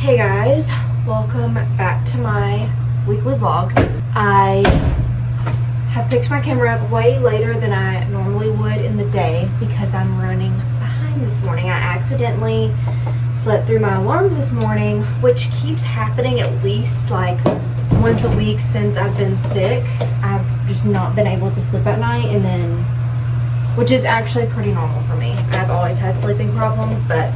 Hey guys, welcome back to my weekly vlog. I have picked my camera up way later than I normally would in the day because I'm running behind this morning. I accidentally slept through my alarms this morning, which keeps happening at least like once a week since I've been sick. I've just not been able to sleep at night, and then, which is actually pretty normal for me. I've always had sleeping problems, but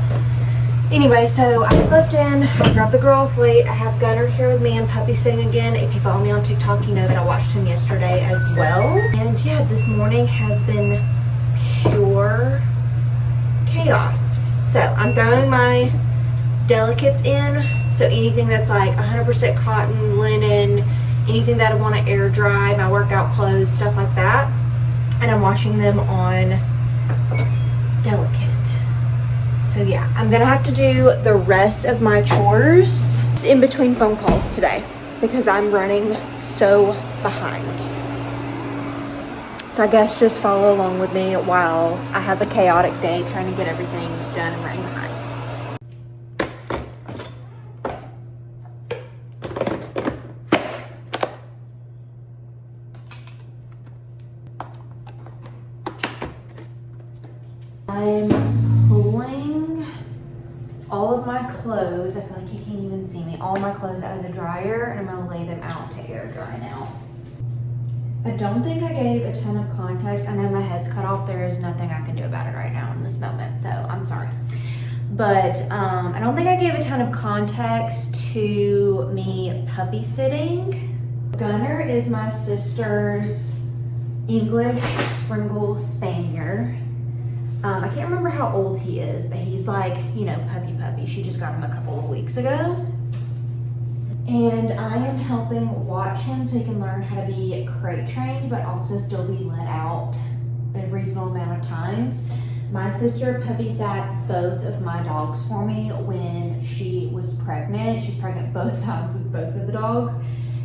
anyway, so I slept in, I dropped the girl off late. I have Gunner here with me and puppy sitting again. If you follow me on TikTok, you know that I watched him yesterday as well. And yeah, this morning has been pure chaos. So I'm throwing my delicates in. So anything that's like 100% cotton, linen, anything that I want to air dry, my workout clothes, stuff like that. And I'm washing them on delicate. So yeah, I'm gonna have to do the rest of my chores in between phone calls today because I'm running so behind. So I guess just follow along with me while I have a chaotic day trying to get everything done and running behind. I'm pulling all of my clothes, I feel like you can't even see me, all my clothes out of the dryer, and I'm gonna lay them out to air dry now. I don't think I gave a ton of context. I know my head's cut off. There is nothing I can do about it right now in this moment, so I'm sorry. But I don't think I gave a ton of context to me puppy sitting. Gunner is my sister's English Springer Spaniel. I can't remember how old he is, but he's like, you know, puppy. She just got him a couple of weeks ago. And I am helping watch him so he can learn how to be crate trained, but also still be let out a reasonable amount of times. My sister puppy sat both of my dogs for me when she was pregnant. She's pregnant both times with both of the dogs.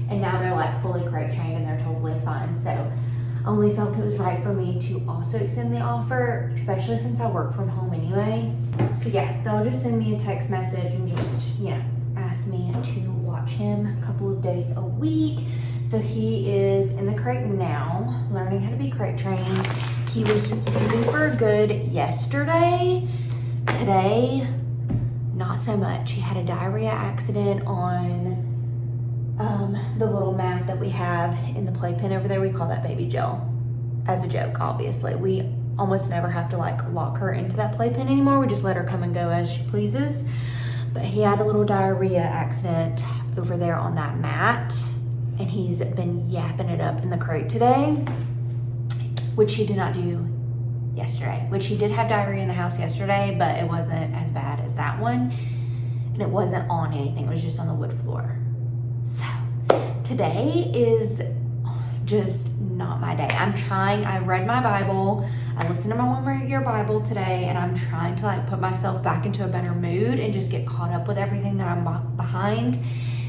And now they're like fully crate trained and they're totally fine. So I only felt it was right for me to also extend the offer, especially since I work from home anyway. So yeah, they'll just send me a text message and just, you know, ask me to watch him a couple of days a week. So he is in the crate now, learning how to be crate trained. He was super good yesterday. Today, not so much. He had a diarrhea accident on the little mat that we have in the playpen over there. We call that baby Jill as a joke, obviously. We almost never have to like lock her into that playpen anymore. We just let her come and go as she pleases. But he had a little diarrhea accident over there on that mat, and he's been yapping it up in the crate today, which he did not do yesterday, which he did have diarrhea in the house yesterday, but it wasn't as bad as that one. And it wasn't on anything. It was just on the wood floor. So today is just not my day. I read my Bible, I listened to my 1 Year Bible today, and I'm trying to like put myself back into a better mood and just get caught up with everything that I'm behind.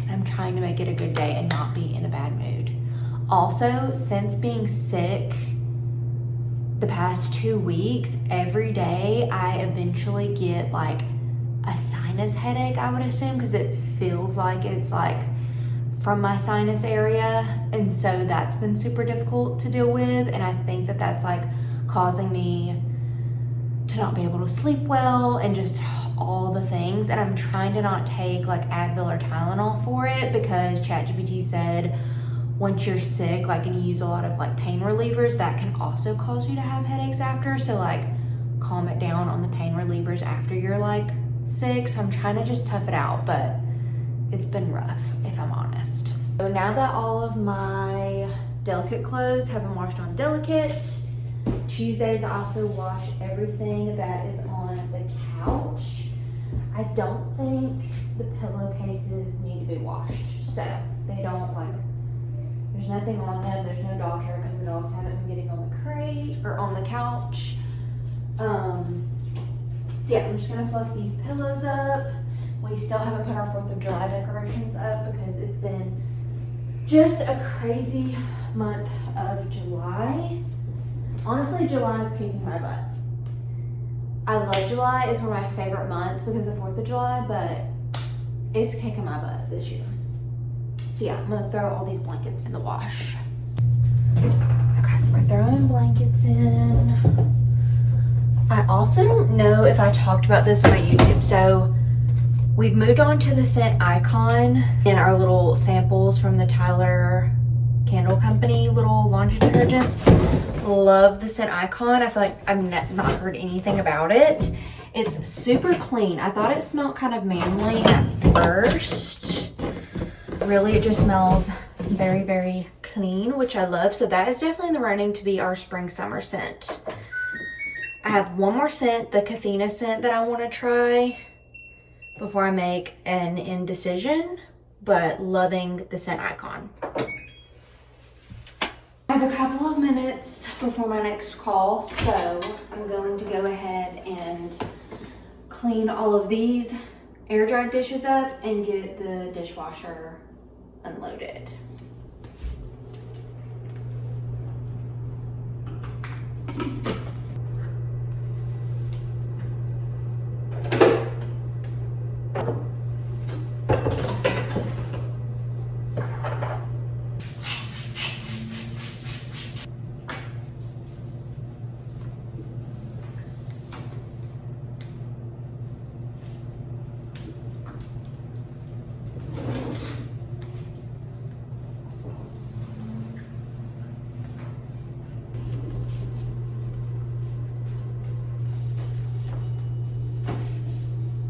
And I'm trying to make it a good day and not be in a bad mood. Also, since being sick the past 2 weeks, every day I eventually get like a sinus headache, I would assume, because it feels like it's like from my sinus area, and so that's been super difficult to deal with, and I think that that's like causing me to not be able to sleep well and just all the things. And I'm trying to not take like Advil or Tylenol for it because ChatGPT said once you're sick, like, and you use a lot of like pain relievers, that can also cause you to have headaches after. So like calm it down on the pain relievers after you're like sick. So I'm trying to just tough it out, but it's been rough, if I'm honest. So now that all of my delicate clothes have been washed on delicate, Tuesdays I also wash everything that is on the couch. I don't think the pillowcases need to be washed, so they don't like, there's nothing on them, there's no dog hair because the dogs haven't been getting on the crate or on the couch. So yeah, I'm just gonna fluff these pillows up. We still haven't put our 4th of July decorations up because it's been just a crazy month of July. Honestly, July is kicking my butt. I love July. It's one of my favorite months because of 4th of July, but It's kicking my butt this year. So yeah, I'm gonna throw all these blankets in the wash. Okay, we're throwing blankets in. I also don't know if I talked about this on my YouTube. So we've moved on to the scent Icon in our little samples from the Tyler Candle Company little laundry detergents. Love the scent Icon. I feel like I've not heard anything about it. It's super clean. I thought it smelled kind of manly at first. Really, it just smells very, very clean, which I love. So that is definitely in the running to be our spring summer scent. I have one more scent, the Cathena scent, that I want to try before I make an indecision, but loving the scent Icon. I have a couple of minutes before my next call, so I'm going to go ahead and clean all of these air dried dishes up and get the dishwasher unloaded.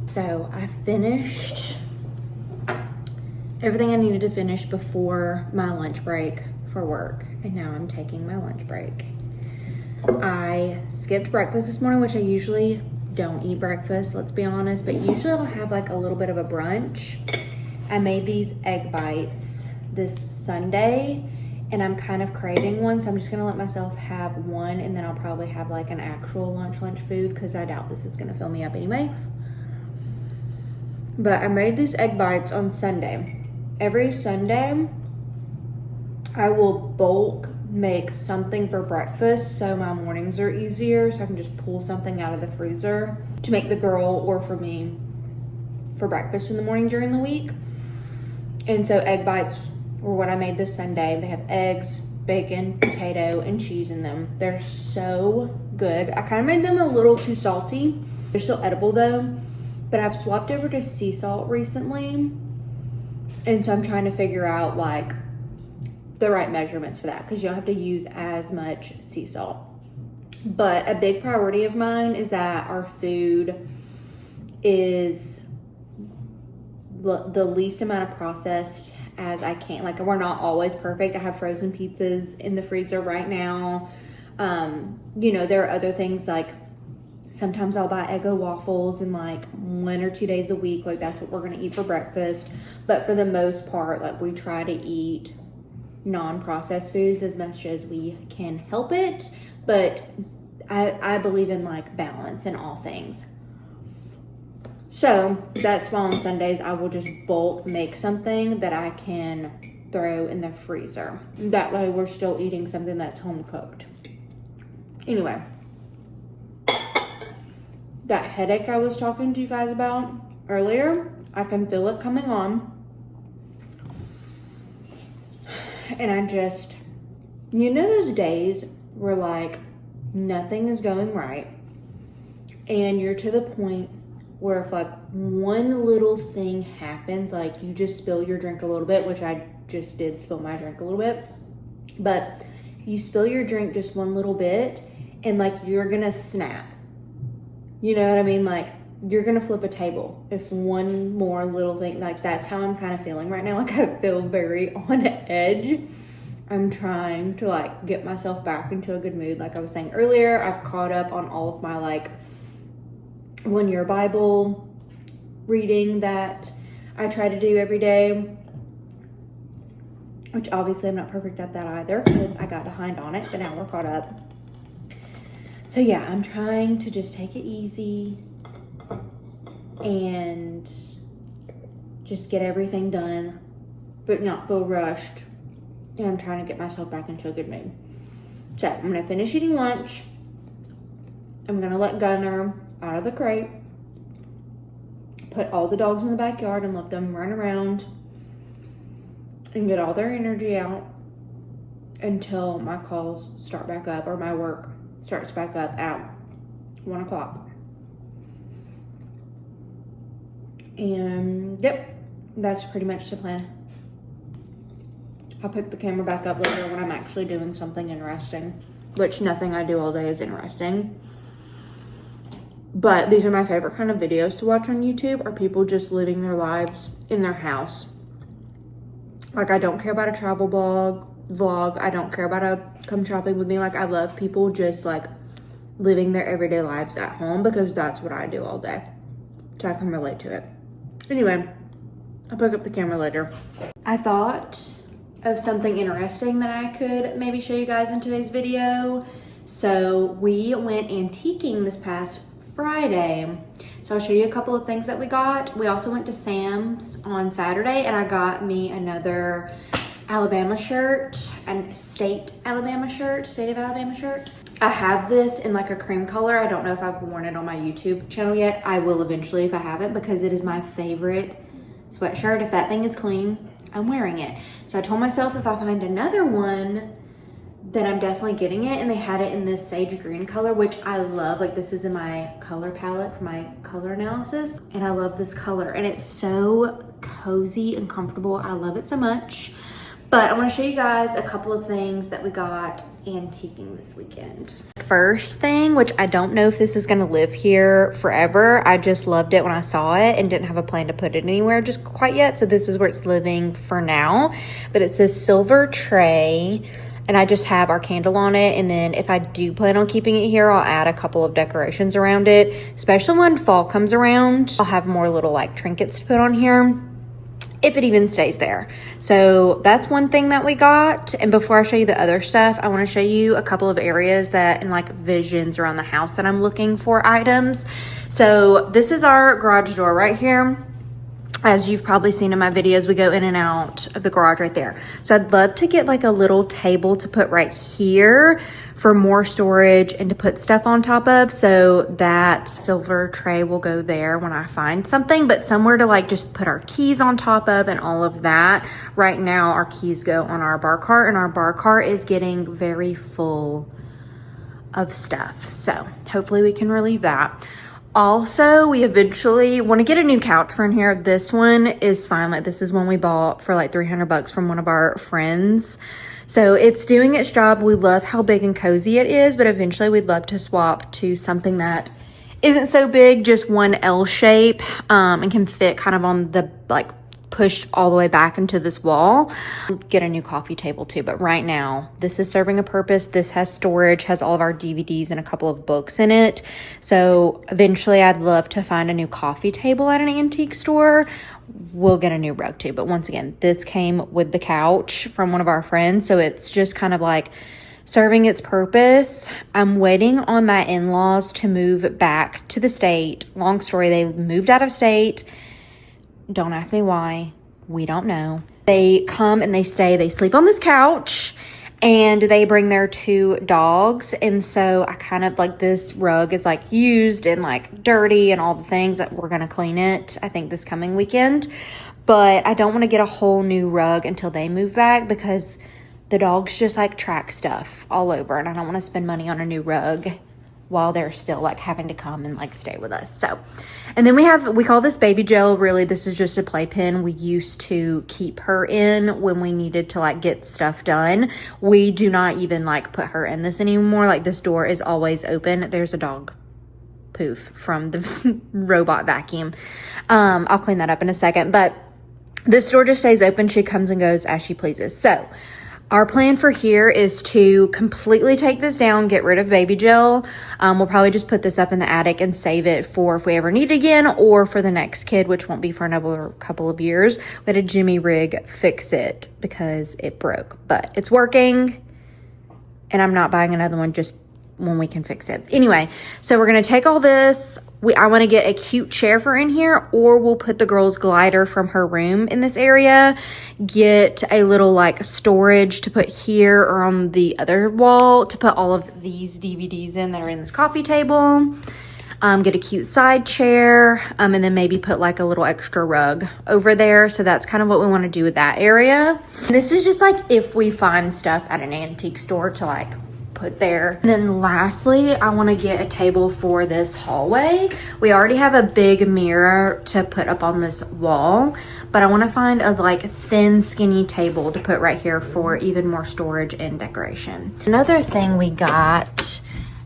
So I finished everything I needed to finish before my lunch break for work, and now I'm taking my lunch break. I skipped breakfast this morning, which I usually don't eat breakfast, let's be honest, but usually I'll have like a little bit of a brunch. I made these egg bites this Sunday, and I'm kind of craving one, so I'm just gonna let myself have one, and then I'll probably have like an actual lunch food, because I doubt this is gonna fill me up anyway. But I made these egg bites on Sunday. Every Sunday, I will bulk make something for breakfast so my mornings are easier, so I can just pull something out of the freezer to make the girl or for me for breakfast in the morning during the week. And so egg bites were what I made this Sunday. They have eggs, bacon, potato, and cheese in them. They're so good. I kind of made them a little too salty. They're still edible though. But I've swapped over to sea salt recently. And so I'm trying to figure out like the right measurements for that, because you don't have to use as much sea salt. But a big priority of mine is that our food is the least amount of processed as I can. Like, we're not always perfect. I have frozen pizzas in the freezer right now. You know, there are other things like sometimes I'll buy Eggo waffles and like 1 or 2 days a week. Like, that's what we're going to eat for breakfast. But for the most part, like, we try to eat non-processed foods as much as we can help it. But I believe in like balance in all things. So that's why on Sundays I will just bulk make something that I can throw in the freezer. That way we're still eating something that's home cooked. Anyway, that headache I was talking to you guys about earlier, I can feel it coming on. And I just, you know those days where like nothing is going right and you're to the point where if like one little thing happens, like you just spill your drink a little bit, which I just did spill my drink a little bit, but you spill your drink just one little bit and like you're gonna snap. You know what I mean? Like you're gonna flip a table if one more little thing, like that's how I'm kind of feeling right now. Like I feel very on edge. I'm trying to like get myself back into a good mood. Like I was saying earlier, I've caught up on all of my like 1 year Bible reading that I try to do every day, which obviously I'm not perfect at that either because I got behind on it, but now we're caught up. So yeah, I'm trying to just take it easy and just get everything done, but not feel rushed. And I'm trying to get myself back into a good mood. So I'm gonna finish eating lunch. I'm gonna let Gunner out of the crate, put all the dogs in the backyard and let them run around and get all their energy out until my calls start back up or my work starts back up at 1 o'clock. And yep, that's pretty much the plan. I'll pick the camera back up later when I'm actually doing something interesting, which nothing I do all day is interesting. But these are my favorite kind of videos to watch on YouTube, are people just living their lives in their house. Like, I don't care about a travel vlog. I don't care about a come shopping with me. Like, I love people just like living their everyday lives at home, because that's what I do all day. So I can relate to it. Anyway, I'll pick up the camera later. I thought of something interesting that I could maybe show you guys in today's video. So we went antiquing this past Friday. So I'll show you a couple of things that we got. We also went to Sam's on Saturday, and I got me another Alabama shirt, a state of Alabama shirt. I have this in like a cream color. I don't know if I've worn it on my YouTube channel yet. I will eventually if I haven't, because it is my favorite sweatshirt. If that thing is clean, I'm wearing it. So I told myself if I find another one, then I'm definitely getting it. And they had it in this sage green color, which I love. Like, this is in my color palette for my color analysis. And I love this color. And it's so cozy and comfortable. I love it so much. But I want to show you guys a couple of things that we got antiquing this weekend. First thing, which I don't know if this is going to live here forever. I just loved it when I saw it and didn't have a plan to put it anywhere just quite yet. So this is where it's living for now. But it's this silver tray, and I just have our candle on it. And then if I do plan on keeping it here, I'll add a couple of decorations around it. Especially when fall comes around, I'll have more little like trinkets to put on here, if it even stays there. So that's one thing that we got. And before I show you the other stuff, I want to show you a couple of areas that, and like visions around the house that I'm looking for items. So this is our garage door right here. As you've probably seen in my videos, we go in and out of the garage right there. So I'd love to get like a little table to put right here for more storage and to put stuff on top of. So that silver tray will go there when I find something, but somewhere to like just put our keys on top of and all of that. Right now our keys go on our bar cart, and our bar cart is getting very full of stuff. So hopefully we can relieve that. Also, we eventually want to get a new couch for in here. This one is fine. Like, this is one we bought for like $300 from one of our friends. So it's doing its job. We love how big and cozy it is, but eventually we'd love to swap to something that isn't so big, just one L shape, and can fit kind of on the like pushed all the way back into this wall. Get a new coffee table too, but right now this is serving a purpose. This has storage, has all of our DVDs and a couple of books in it. So eventually I'd love to find a new coffee table at an antique store. We'll get a new rug too, but once again, this came with the couch from one of our friends, so it's just kind of like serving its purpose. I'm waiting on my in-laws to move back to the state. Long story, they moved out of state. Don't ask me why. We don't know. They come and they stay. They sleep on this couch, and they bring their 2 dogs. And so I kind of like, this rug is like used and like dirty and all the things that we're going to clean it, I think, this coming weekend. But I don't want to get a whole new rug until they move back, because the dogs just like track stuff all over, and I don't want to spend money on a new rug while they're still like having to come and like stay with us. So, and then we call this baby gel. Really, this is just a playpen we used to keep her in when we needed to like get stuff done. We do not even like put her in this anymore. Like, this door is always open. There's a dog poof from the robot vacuum. I'll clean that up in a second, but this door just stays open. She comes and goes as she pleases. So our plan for here is to completely take this down, get rid of baby gel. We'll probably just put this up in the attic and save it for if we ever need it again, or for the next kid, which won't be for another couple of years. We had a Jimmy rig fix it because it broke, but it's working, and I'm not buying another one just when we can fix it. Anyway, so we're gonna take all this. I want to get a cute chair for in here, or we'll put the girl's glider from her room in this area. Get a little like storage to put here or on the other wall to put all of these DVDs in that are in this coffee table. get a cute side chair, and then maybe put like a little extra rug over there. So that's kind of what we want to do with that area. And this is just like if we find stuff at an antique store to like put there. And then lastly, I want to get a table for this hallway. We already have a big mirror to put up on this wall, but I want to find a like thin skinny table to put right here for even more storage and decoration. Another thing we got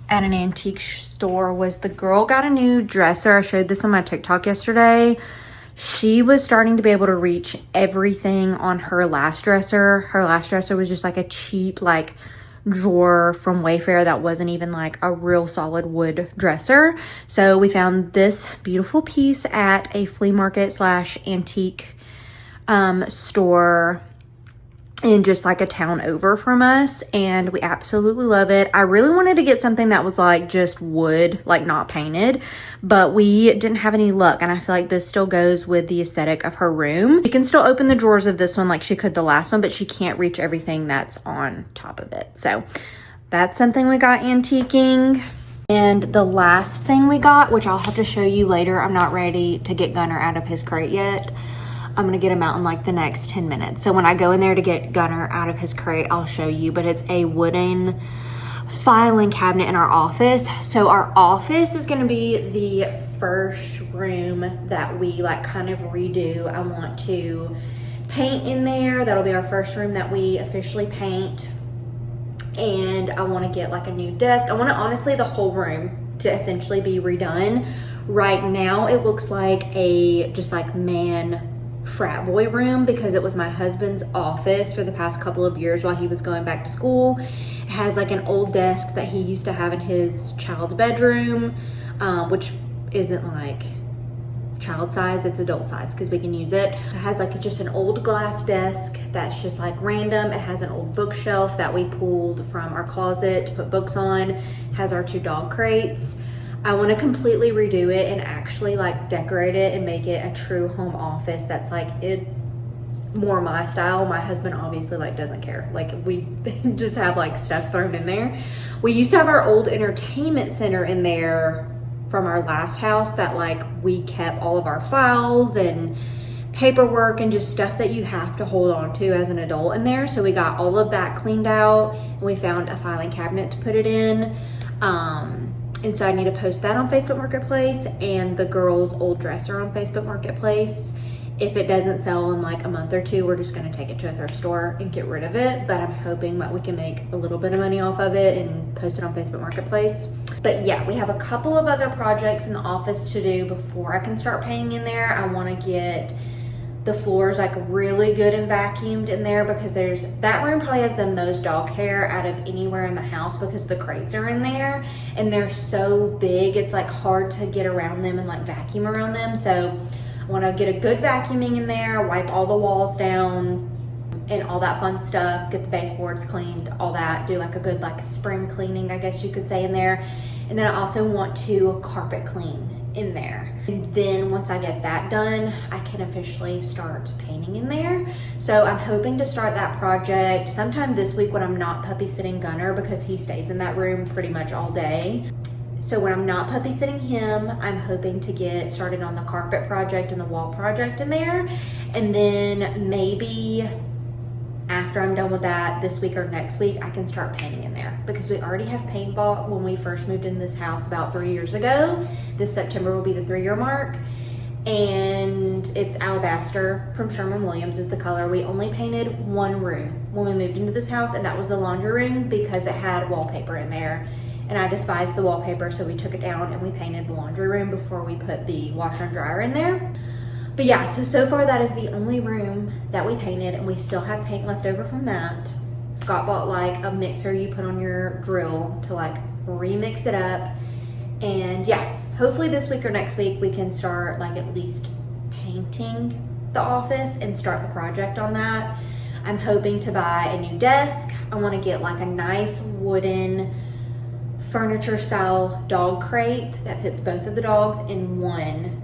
at an antique store was the girl got a new dresser. I showed this on my TikTok yesterday. She was starting to be able to reach everything on her last dresser. Her last dresser was just like a cheap like drawer from Wayfair that wasn't even like a real solid wood dresser. So we found this beautiful piece at a flea market slash antique store in just like a town over from us, and we absolutely love it. I really wanted to get something that was like just wood, like not painted, but we didn't have any luck, and I feel like this still goes with the aesthetic of her room. She can still open the drawers of this one like she could the last one, but she can't reach everything that's on top of it. So that's something we got antiquing. And the last thing we got, which I'll have to show you later, I'm not ready to get Gunner out of his crate yet. I'm gonna get him out in like the next 10 minutes. So when I go in there to get Gunner out of his crate, I'll show you, but it's a wooden filing cabinet in our office. So our office is gonna be the first room that we like kind of redo. I want to paint in there. That'll be our first room that we officially paint. And I wanna get like a new desk. I want honestly the whole room to essentially be redone. Right now it looks like a just like man frat boy room because it was my husband's office for the past couple of years while he was going back to school. It has like an old desk that he used to have in his child's bedroom, which isn't like child size, it's adult size because we can use it. It has like just an old glass desk that's just like random. It has an old bookshelf that we pulled from our closet to put books on. It has our 2 dog crates. I want to completely redo it and actually like decorate it and make it a true home office that's like it more my style. My husband obviously like doesn't care. Like we just have like stuff thrown in there. We used to have our old entertainment center in there from our last house that like we kept all of our files and paperwork and just stuff that you have to hold on to as an adult in there. So we got all of that cleaned out and we found a filing cabinet to put it in. And so I need to post that on Facebook Marketplace and the girl's old dresser on Facebook Marketplace. If it doesn't sell in like a month or 2, we're just gonna take it to a thrift store and get rid of it. But I'm hoping that we can make a little bit of money off of it and post it on Facebook Marketplace. But yeah, we have a couple of other projects in the office to do before I can start painting in there. I wanna get the floors like really good and vacuumed in there because that room probably has the most dog hair out of anywhere in the house because the crates are in there and they're so big. It's like hard to get around them and like vacuum around them. So I want to get a good vacuuming in there, wipe all the walls down and all that fun stuff, get the baseboards cleaned, all that, do like a good like spring cleaning, I guess you could say, in there. And then I also want to carpet clean in there. And then once I get that done, I can officially start painting in there. So I'm hoping to start that project sometime this week when I'm not puppy sitting Gunner because he stays in that room pretty much all day. So when I'm not puppy sitting him, I'm hoping to get started on the carpet project and the wall project in there. And then maybe after I'm done with that this week or next week, I can start painting in there because we already have paint bought when we first moved in this house about 3 years ago. This September will be the 3-year mark. And it's alabaster from Sherwin-Williams is the color. We only painted one room when we moved into this house, and that was the laundry room because it had wallpaper in there. And I despised the wallpaper, so we took it down and we painted the laundry room before we put the washer and dryer in there. But yeah, so far that is the only room that we painted, and we still have paint left over from that. Scott bought like a mixer you put on your drill to like remix it up. And yeah, hopefully this week or next week we can start like at least painting the office and start the project on that. I'm hoping to buy a new desk. I want to get like a nice wooden furniture style dog crate that fits both of the dogs in one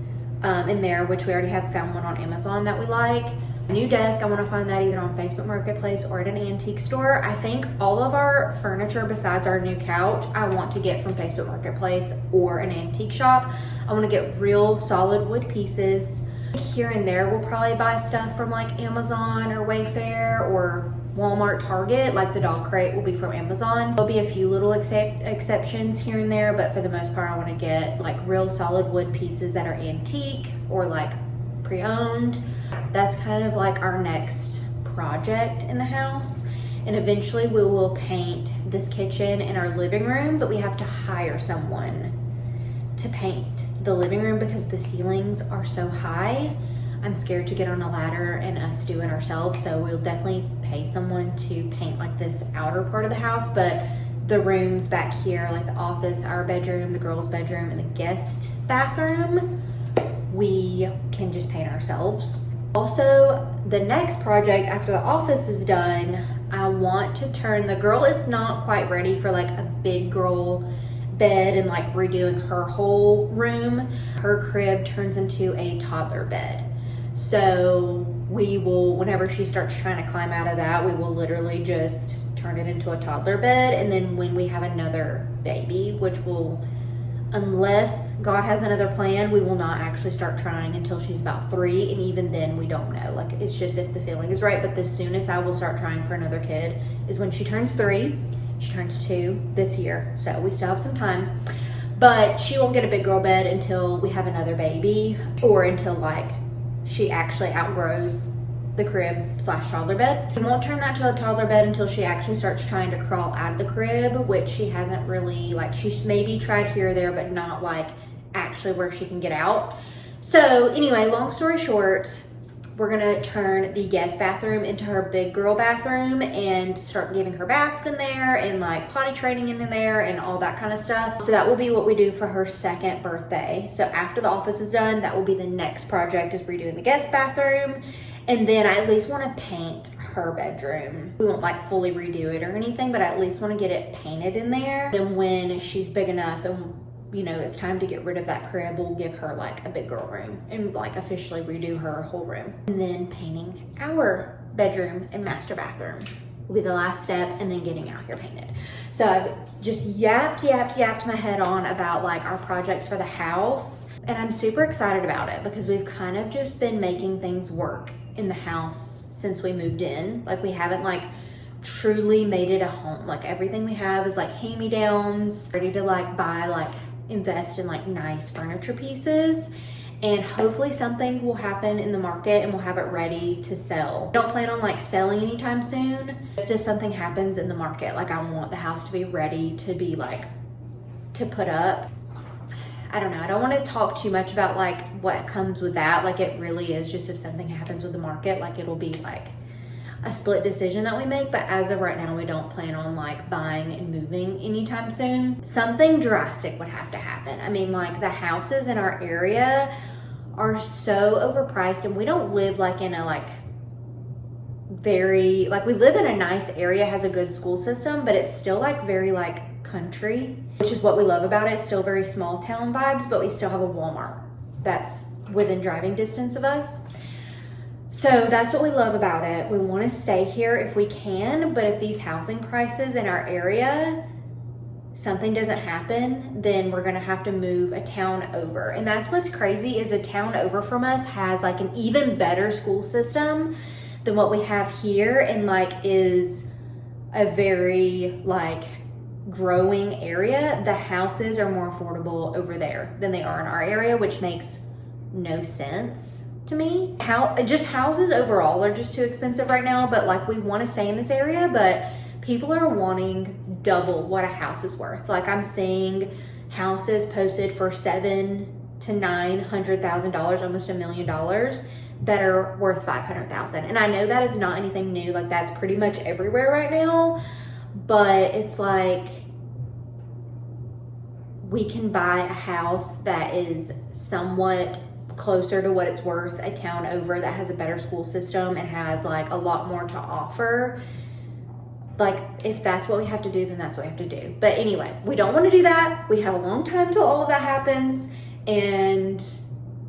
in there, which we already have found one on Amazon that we like. New desk, I want to find that either on Facebook Marketplace or at an antique store. I think all of our furniture besides our new couch, I want to get from Facebook Marketplace or an antique shop. I want to get real solid wood pieces. Here and there, we'll probably buy stuff from like Amazon or Wayfair or Walmart, Target. Like the dog crate will be from Amazon. There'll be a few little exceptions here and there, but for the most part, I want to get like real solid wood pieces that are antique or like pre-owned. That's kind of like our next project in the house. And eventually we will paint this kitchen and our living room, but we have to hire someone to paint the living room because the ceilings are so high. I'm scared to get on a ladder and us do it ourselves. So we'll definitely pay someone to paint like this outer part of the house, but the rooms back here, like the office, our bedroom, the girls' bedroom, and the guest bathroom, we can just paint ourselves. Also, the next project after the office is done, I want to turn, the girl is not quite ready for like a big girl bed and like redoing her whole room. Her crib turns into a toddler bed. So we will, whenever she starts trying to climb out of that, we will literally just turn it into a toddler bed. And then when we have another baby, which will, unless God has another plan, we will not actually start trying until she's about 3. And even then we don't know, like it's just if the feeling is right. But the soonest I will start trying for another kid is when she turns 3. She turns 2 this year, so we still have some time. But she won't get a big girl bed until we have another baby, or until like she actually outgrows the crib / toddler bed. We won't turn that to a toddler bed until she actually starts trying to crawl out of the crib, which she hasn't really, like she's maybe tried here or there, but not like actually where she can get out. So anyway, long story short, we're gonna turn the guest bathroom into her big girl bathroom and start giving her baths in there and like potty training in there and all that kind of stuff. So that will be what we do for her 2nd birthday. So after the office is done, that will be the next project, is redoing the guest bathroom. And then I at least want to paint her bedroom. We won't like fully redo it or anything, but I at least want to get it painted in there. Then when she's big enough and you know, it's time to get rid of that crib, we'll give her like a big girl room and like officially redo her whole room. And then painting our bedroom and master bathroom will be the last step, and then getting out here painted. So I've just yapped my head on about like our projects for the house. And I'm super excited about it because we've kind of just been making things work in the house since we moved in. Like we haven't like truly made it a home. Like everything we have is like hand-me-downs, ready to like buy, like invest in like nice furniture pieces, and hopefully something will happen in the market and we'll have it ready to sell. Don't plan on like selling anytime soon. Just if something happens in the market, like I want the house to be ready to be like to put up. I don't know, I don't want to talk too much about like what comes with that. Like it really is just if something happens with the market, like it'll be like a split decision that we make. But as of right now, we don't plan on like buying and moving anytime soon. Something drastic would have to happen. I mean, like the houses in our area are so overpriced, and we don't live like in a like very, like we live in a nice area, has a good school system, but it's still like very like country, which is what we love about it. It's still very small town vibes, but we still have a Walmart that's within driving distance of us. So that's what we love about it. We want to stay here if we can, but if these housing prices in our area, something doesn't happen, then we're going to have to move a town over. And that's what's crazy, is a town over from us has like an even better school system than what we have here, and like is a very like growing area. The houses are more affordable over there than they are in our area, which makes no sense to me. Just houses overall are just too expensive right now, but like we want to stay in this area, but people are wanting double what a house is worth. Like I'm seeing houses posted for $700,000 to $900,000, almost $1 million, that are worth $500,000. And I know that is not anything new. Like that's pretty much everywhere right now, but it's like we can buy a house that is somewhat closer to what it's worth a town over that has a better school system and has like a lot more to offer. Like if that's what we have to do, then that's what we have to do. But anyway, we don't want to do that. We have a long time till all of that happens, and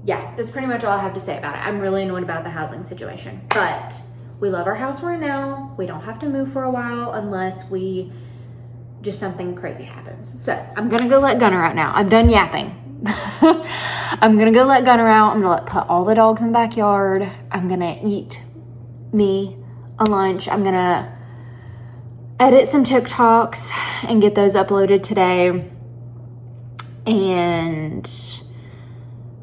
yeah, that's pretty much all I have to say about it. I'm really annoyed about the housing situation, but we love our house we're in now. We don't have to move for a while unless just something crazy happens. So I'm gonna go let Gunner out now. I'm done yapping. I'm gonna go let Gunner out. I'm gonna put all the dogs in the backyard. I'm gonna eat me a lunch. I'm gonna edit some TikToks and get those uploaded today and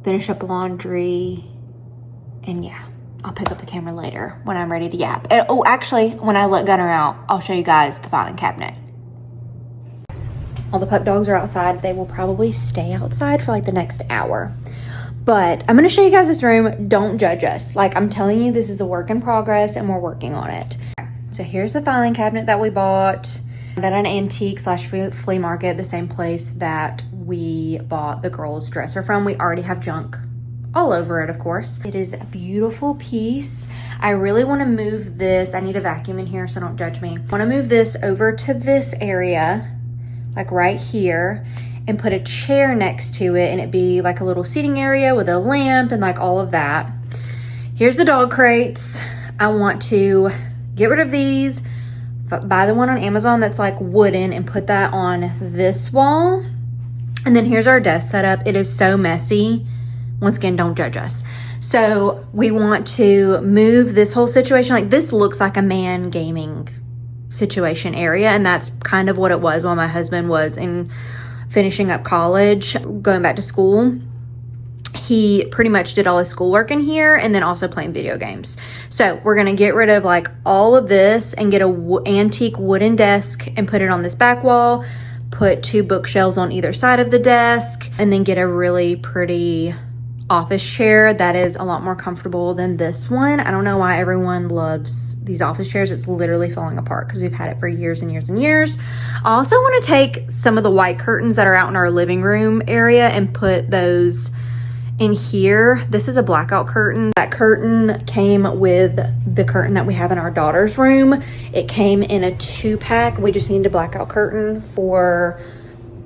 finish up laundry. And yeah, I'll pick up the camera later when I'm ready to yap. And, oh, actually, when I let Gunner out, I'll show you guys the filing cabinet. All the pup dogs are outside. They will probably stay outside for like the next hour. But I'm going to show you guys this room. Don't judge us. Like, I'm telling you, this is a work in progress and we're working on it. So here's the filing cabinet that we bought at an antique / flea market, the same place that we bought the girls' dresser from. We already have junk all over it, of course. It is a beautiful piece. I really want to move this. I need a vacuum in here, so don't judge me. I want to move this over to this area, like right here, and put a chair next to it, and it be like a little seating area with a lamp and like all of that. Here's the dog crates. I want to get rid of these, buy the one on Amazon that's like wooden, and put that on this wall. And then here's our desk setup. It is so messy. Once again, don't judge us. So we want to move this whole situation. Like, this looks like a man gaming situation area, and that's kind of what it was while my husband was in finishing up college, going back to school. He pretty much did all his schoolwork in here and then also playing video games. So we're gonna get rid of like all of this and get a antique wooden desk and put it on this back wall, put 2 bookshelves on either side of the desk, and then get a really pretty office chair that is a lot more comfortable than this one. I don't know why everyone loves these office chairs. It's literally falling apart because we've had it for years and years and years. I also want to take some of the white curtains that are out in our living room area and put those in here. This is a blackout curtain. That curtain came with the curtain that we have in our daughter's room. It came in a 2-pack. We just needed a blackout curtain for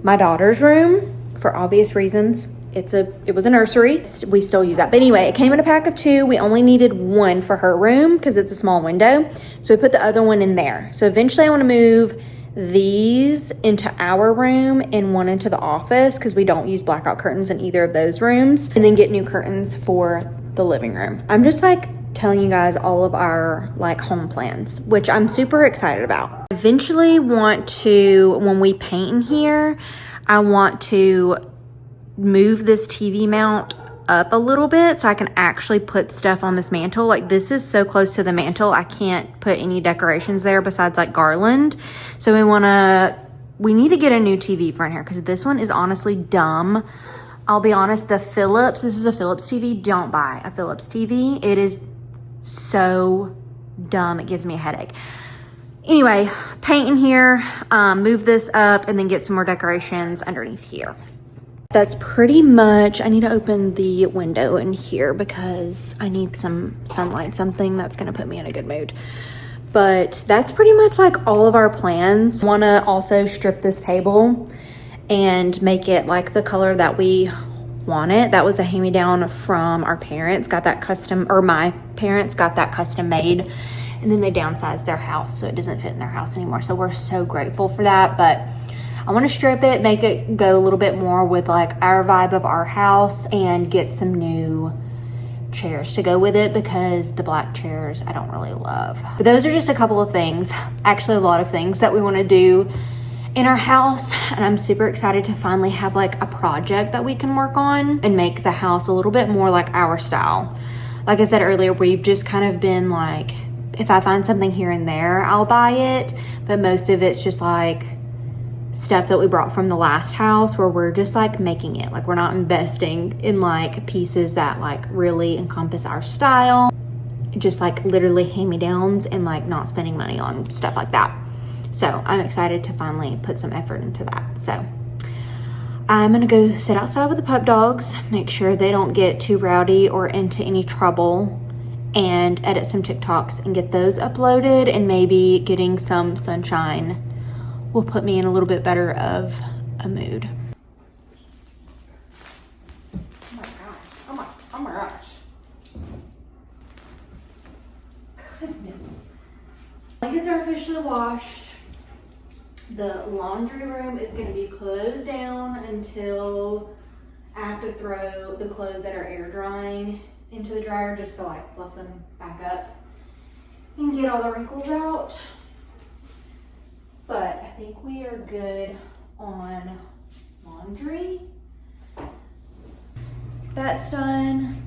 my daughter's room for obvious reasons. It was a nursery. We still use that. But anyway, it came in a pack of 2. We only needed 1 for her room because it's a small window. So we put the other one in there. So eventually I want to move these into our room and 1 into the office because we don't use blackout curtains in either of those rooms. And then get new curtains for the living room. I'm just like telling you guys all of our like home plans, which I'm super excited about. Eventually want to, when we paint in here, I want to move this TV mount up a little bit so I can actually put stuff on this mantle. Like, this is so close to the mantle, I can't put any decorations there besides like garland. So we need to get a new TV for in here because this one is honestly dumb. I'll be honest, this is a Philips TV. Don't buy a Philips TV. It is so dumb. It gives me a headache. Anyway, paint in here, move this up, and then get some more decorations underneath here. That's pretty much, I need to open the window in here because I need some sunlight, something that's gonna put me in a good mood. But that's pretty much like all of our plans. Wanna also strip this table and make it like the color that we want it. That was a hand-me-down from our parents, my parents got that custom made, and then they downsized their house so it doesn't fit in their house anymore. So we're so grateful for that. But I want to strip it, make it go a little bit more with like our vibe of our house, and get some new chairs to go with it because the black chairs I don't really love. But those are just a couple of things, actually a lot of things that we want to do in our house, and I'm super excited to finally have like a project that we can work on and make the house a little bit more like our style. Like I said earlier, we've just kind of been like, if I find something here and there, I'll buy it, but most of it's just like stuff that we brought from the last house where we're just like making it. Like, we're not investing in like pieces that like really encompass our style, just like literally hand-me-downs and like not spending money on stuff like that. So I'm excited to finally put some effort into that. So I'm gonna go sit outside with the pup dogs, make sure they don't get too rowdy or into any trouble, and edit some TikToks and get those uploaded, and maybe getting some sunshine will put me in a little bit better of a mood. Oh my gosh. Oh my. goodness. Blankets are officially washed. The laundry room is going to be closed down until I have to throw the clothes that are air drying into the dryer just to like fluff them back up and get all the wrinkles out. But I think we are good on laundry. That's done.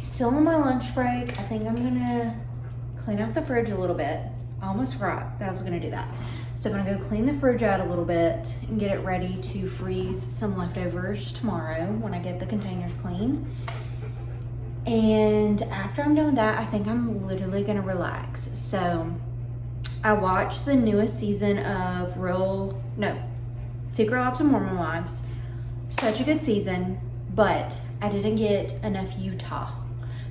Still on my lunch break. I think I'm gonna clean out the fridge a little bit. I almost forgot that I was gonna do that. So I'm gonna go clean the fridge out a little bit and get it ready to freeze some leftovers tomorrow when I get the containers clean. And after I'm done with that, I think I'm literally gonna relax. So I watched the newest season of Secret Lives of Mormon Wives. Such a good season, but I didn't get enough Utah.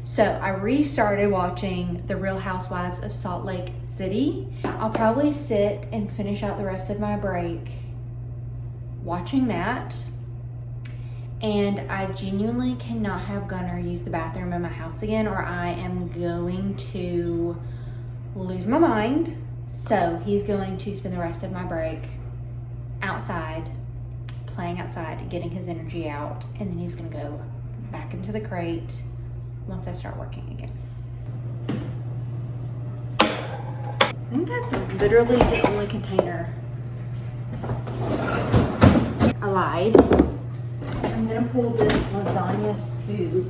So I restarted watching The Real Housewives of Salt Lake City. I'll probably sit and finish out the rest of my break watching that. And I genuinely cannot have Gunnar use the bathroom in my house again, or I am going to lose my mind. So he's going to spend the rest of my break outside, playing outside, getting his energy out, and then he's gonna go back into the crate once I start working again. I think that's literally the only container. I lied. I'm gonna pull this lasagna soup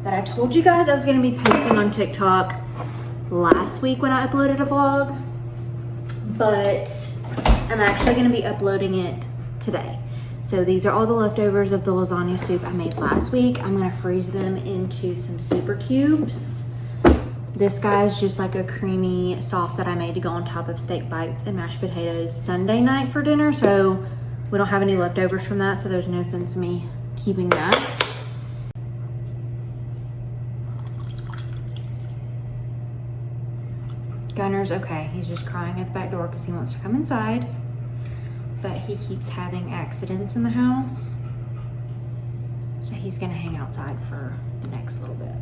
that I told you guys I was gonna be posting on TikTok last week when I uploaded a vlog, but I'm actually gonna be uploading it today. So these are all the leftovers of the lasagna soup I made last week. I'm gonna freeze them into some super cubes. This guy is just like a creamy sauce that I made to go on top of steak bites and mashed potatoes Sunday night for dinner. So we don't have any leftovers from that, so there's no sense in me keeping that. Gunnar's okay. He's just crying at the back door because he wants to come inside. But he keeps having accidents in the house. So he's gonna hang outside for the next little bit.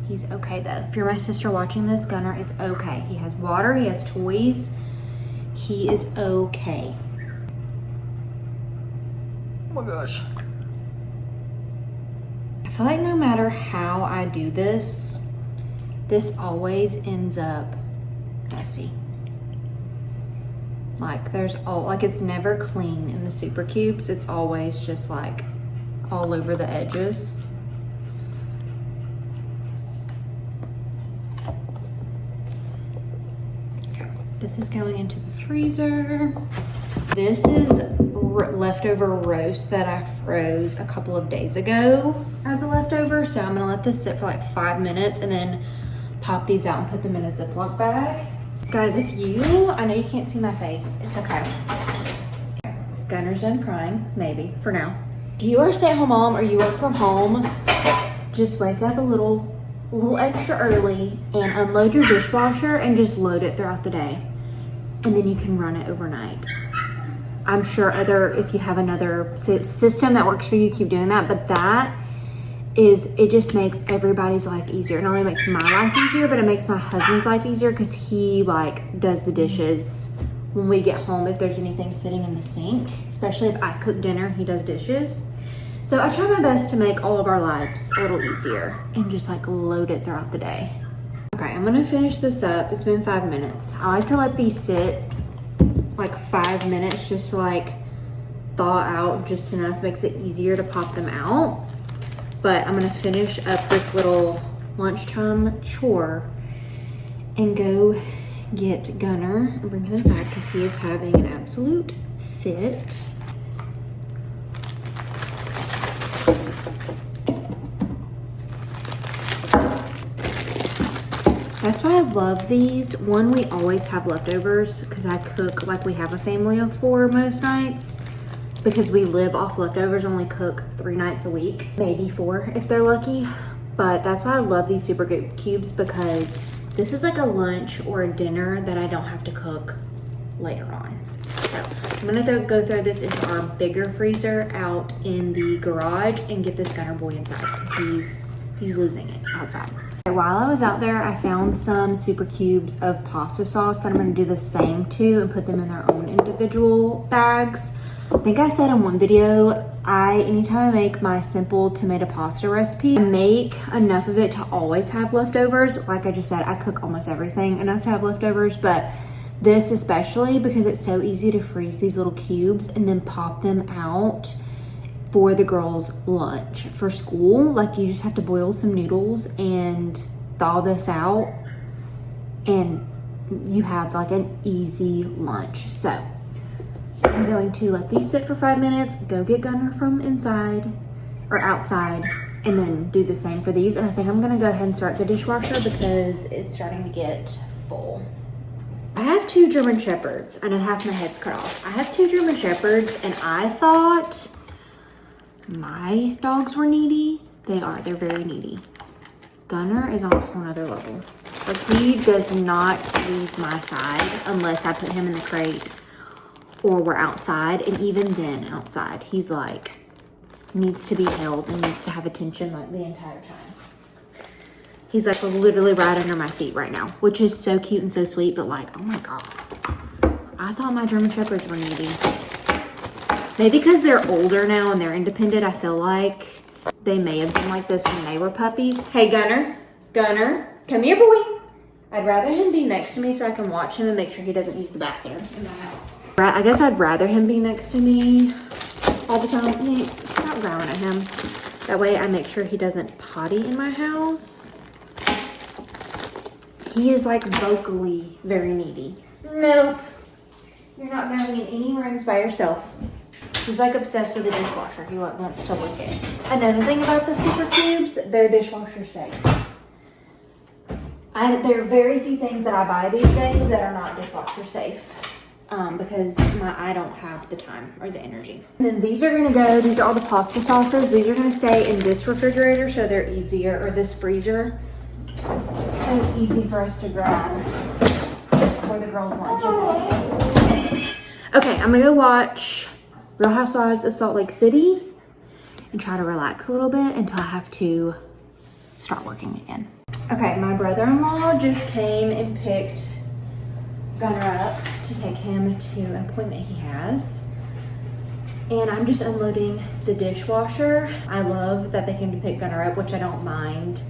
He's okay though. If you're my sister watching this, Gunnar is okay. He has water, he has toys. He is okay. Oh my gosh. I feel like no matter how I do this, this always ends up messy. Like it's never clean in the super cubes. It's always just like all over the edges. Okay, this is going into the freezer. This is leftover roast that I froze a couple of days ago as a leftover. So I'm gonna let this sit for like 5 minutes and then pop these out and put them in a Ziploc bag. Guys, I know you can't see my face. It's okay. Gunnar's done crying, maybe, for now. If you are a stay-at-home mom or you work from home, just wake up a little extra early and unload your dishwasher and just load it throughout the day. And then you can run it overnight. I'm sure if you have another system that works for you, keep doing that. But it just makes everybody's life easier. It not only makes my life easier, but it makes my husband's life easier because he does the dishes when we get home. If there's anything sitting in the sink, especially if I cook dinner, he does dishes. So I try my best to make all of our lives a little easier and just load it throughout the day. Okay, I'm gonna finish this up. It's been 5 minutes. I like to let these sit 5 minutes just to thaw out just enough. Makes it easier to pop them out. But I'm gonna finish up this little lunchtime chore and go get Gunnar and bring him inside because he is having an absolute fit. That's why I love these. One, we always have leftovers because I cook like we have a family of 4 most nights. Because we live off leftovers, only cook 3 nights a week, maybe 4 if they're lucky. But that's why I love these super good cubes, because this is like a lunch or a dinner that I don't have to cook later on. So I'm gonna go throw this into our bigger freezer out in the garage and get this Gunnar boy inside because he's losing it outside. While I was out there, I found some super cubes of pasta sauce that I'm gonna do the same to and put them in their own individual bags. I think I said in one video, anytime I make my simple tomato pasta recipe, I make enough of it to always have leftovers. Like I just said, I cook almost everything enough to have leftovers, but this especially because it's so easy to freeze these little cubes and then pop them out for the girls' lunch for school. Like you just have to boil some noodles and thaw this out and you have like an easy lunch. So I'm going to let these sit for 5 minutes, go get Gunner from inside or outside, and then do the same for these. And I think I'm gonna go ahead and start the dishwasher because it's starting to get full. I have 2 German Shepherds. I know half my head's cut off. I have 2 German Shepherds and I thought my dogs were needy. They are, they're very needy. Gunner is on a whole nother level. Like he does not leave my side unless I put him in the crate or we're outside, and even then outside, he's like, needs to be held and needs to have attention like the entire time. He's like literally right under my feet right now, which is so cute and so sweet, but like, oh my God. I thought my German Shepherds were needy. Maybe because they're older now and they're independent, I feel like they may have been like this when they were puppies. Hey, Gunner, come here, boy. I'd rather him be next to me so I can watch him and make sure he doesn't use the bathroom in the house. I guess I'd rather him be next to me all the time. Thanks. Stop growling at him. That way I make sure he doesn't potty in my house. He is like vocally very needy. Nope. You're not going in any rooms by yourself. He's like obsessed with the dishwasher. He like wants to lick it. Another thing about the super cubes, they're dishwasher safe. There are very few things that I buy these days that are not dishwasher safe. Because I don't have the time or the energy. And then these are gonna go, these are all the pasta sauces. These are gonna stay in this refrigerator so they're easier, or this freezer. So it's easy for us to grab for the girls' lunch. Okay, I'm gonna go watch Real Housewives of Salt Lake City and try to relax a little bit until I have to start working again. Okay, my brother-in-law just came and picked Gunner up to take him to an appointment he has. And I'm just unloading the dishwasher. I love that they came to pick Gunner up, which I don't mind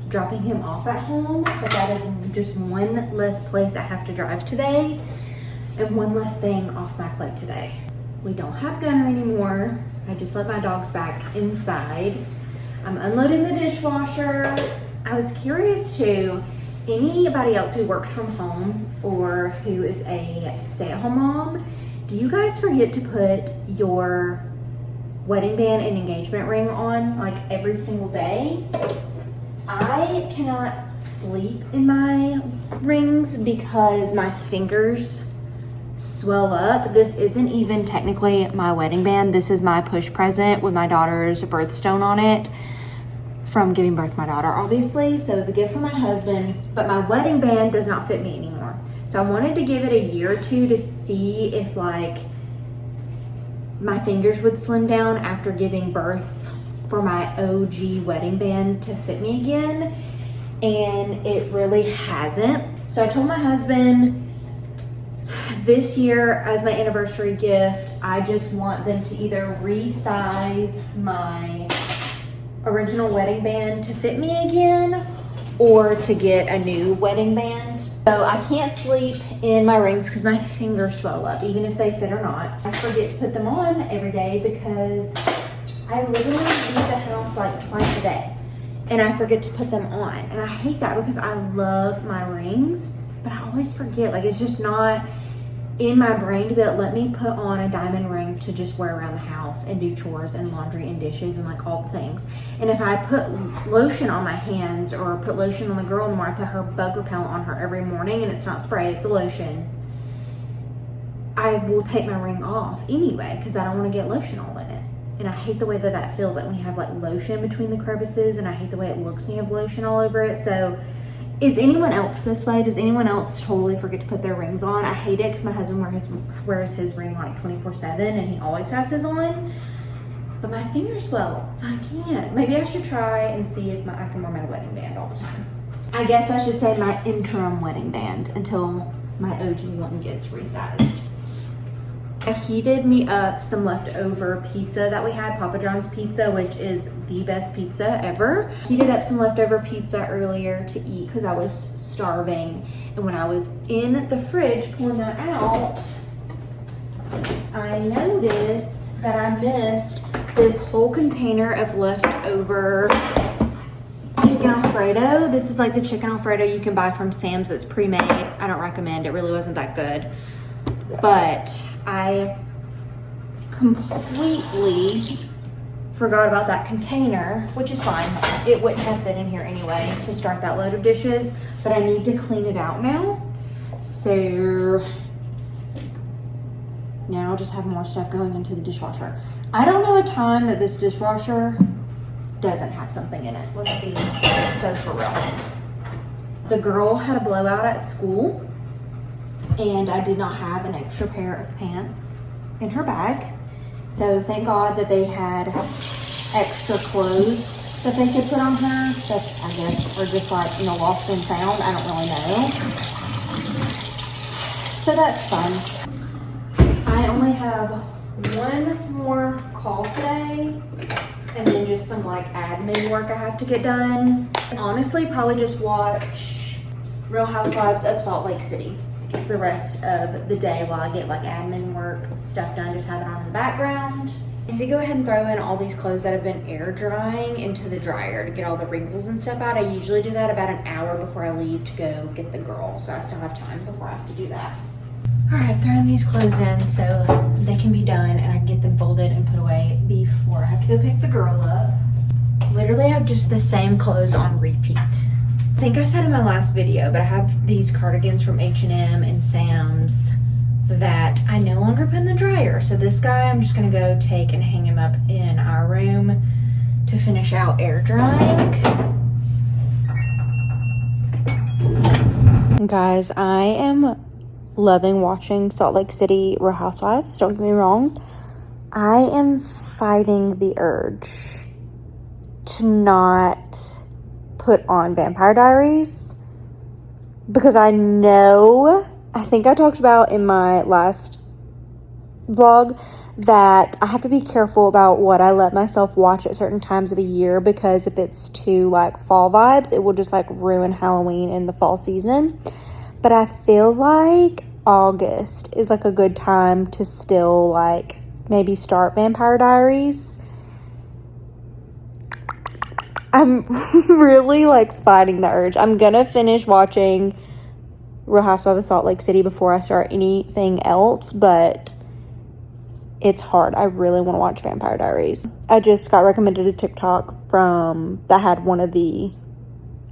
dropping him off at home, but that is just one less place I have to drive today and one less thing off my plate today. We don't have Gunner anymore. I just let my dogs back inside. I'm unloading the dishwasher. I was curious too, anybody else who works from home or who is a stay-at-home mom, do you guys forget to put your wedding band and engagement ring on like every single day? I cannot sleep in my rings because my fingers swell up. This isn't even technically my wedding band. This is my push present with my daughter's birthstone on it from giving birth to my daughter, obviously. So it's a gift from my husband, but my wedding band does not fit me anymore. So I wanted to give it a year or two to see if like my fingers would slim down after giving birth for my OG wedding band to fit me again. And it really hasn't. So I told my husband this year as my anniversary gift, I just want them to either resize my original wedding band to fit me again or to get a new wedding band. So I can't sleep in my rings because my fingers swell up, even if they fit or not. I forget to put them on every day because I literally leave the house like twice a day and I forget to put them on. And I hate that because I love my rings, but I always forget. Like, it's just not in my brain to be like, let me put on a diamond ring to just wear around the house and do chores and laundry and dishes and like all the things. And if I put lotion on my hands or put lotion on the girl in the morning, I put her bug repellent on her every morning and it's not spray, it's a lotion, I will take my ring off anyway because I don't want to get lotion all in it. And I hate the way that that feels, like when you have like lotion between the crevices, and I hate the way it looks when you have lotion all over it. So is anyone else this way? Does anyone else totally forget to put their rings on? I hate it because my husband wears his ring like 24/7 and he always has his on. but my fingers swell, so I can't. Maybe I should try and see if I can wear my wedding band all the time. I guess I should say my interim wedding band until my OG one gets resized. I heated me up some leftover pizza that we had, Papa John's pizza, which is the best pizza ever. Heated up some leftover pizza earlier to eat because I was starving. And when I was in the fridge pulling that out, I noticed that I missed this whole container of leftover chicken Alfredo. This is like the chicken Alfredo you can buy from Sam's that's pre-made. I don't recommend it. Really wasn't that good. But I completely forgot about that container, which is fine. It wouldn't have fit in here anyway to start that load of dishes, but I need to clean it out now. So now I'll just have more stuff going into the dishwasher. I don't know a time that this dishwasher doesn't have something in it. Let's be so for real. The girl had a blowout at school, and I did not have an extra pair of pants in her bag. So thank God that they had extra clothes that they could put on her that I guess are just like, you know, lost and found. I don't really know. So that's fun. I only have one more call today, and then just some like admin work I have to get done. Honestly, probably just watch Real Housewives of Salt Lake City the rest of the day while I get like admin work stuff done. Just have it on in the background. I need to go ahead and throw in all these clothes that have been air drying into the dryer to get all the wrinkles and stuff out. I usually do that about an hour before I leave to go get the girl, so I still have time before I have to do that. All right, I'm throwing these clothes in so they can be done and I can get them folded and put away before I have to go pick the girl up. Literally, I have just the same clothes on repeat. I think I said in my last video, but I have these cardigans from H&M and Sam's that I no longer put in the dryer. So this guy, I'm just gonna go take and hang him up in our room to finish out air drying. Guys, I am loving watching Salt Lake City Real Housewives, don't get me wrong. I am fighting the urge to not put on Vampire Diaries because I know, I think I talked about in my last vlog that I have to be careful about what I let myself watch at certain times of the year, because if it's too like fall vibes, it will just like ruin Halloween in the fall season. But I feel like August is like a good time to still like maybe start Vampire Diaries. I'm really like fighting the urge. I'm gonna finish watching Real Housewives of Salt Lake City before I start anything else, but it's hard. I really want to watch Vampire Diaries. I just got recommended a TikTok that had one of the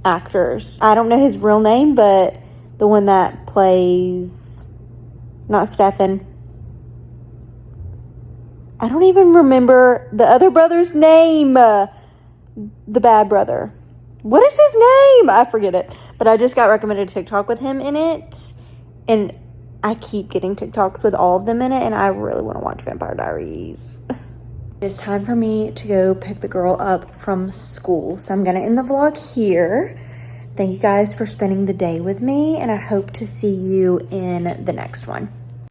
actors. I don't know his real name, but the one that plays, not Stefan. I don't even remember the other brother's name. The bad brother. What is his name? I forget it. But I just got recommended a TikTok with him in it. And I keep getting TikToks with all of them in it. And I really want to watch Vampire Diaries. It's time for me to go pick the girl up from school. So I'm going to end the vlog here. Thank you guys for spending the day with me. And I hope to see you in the next one.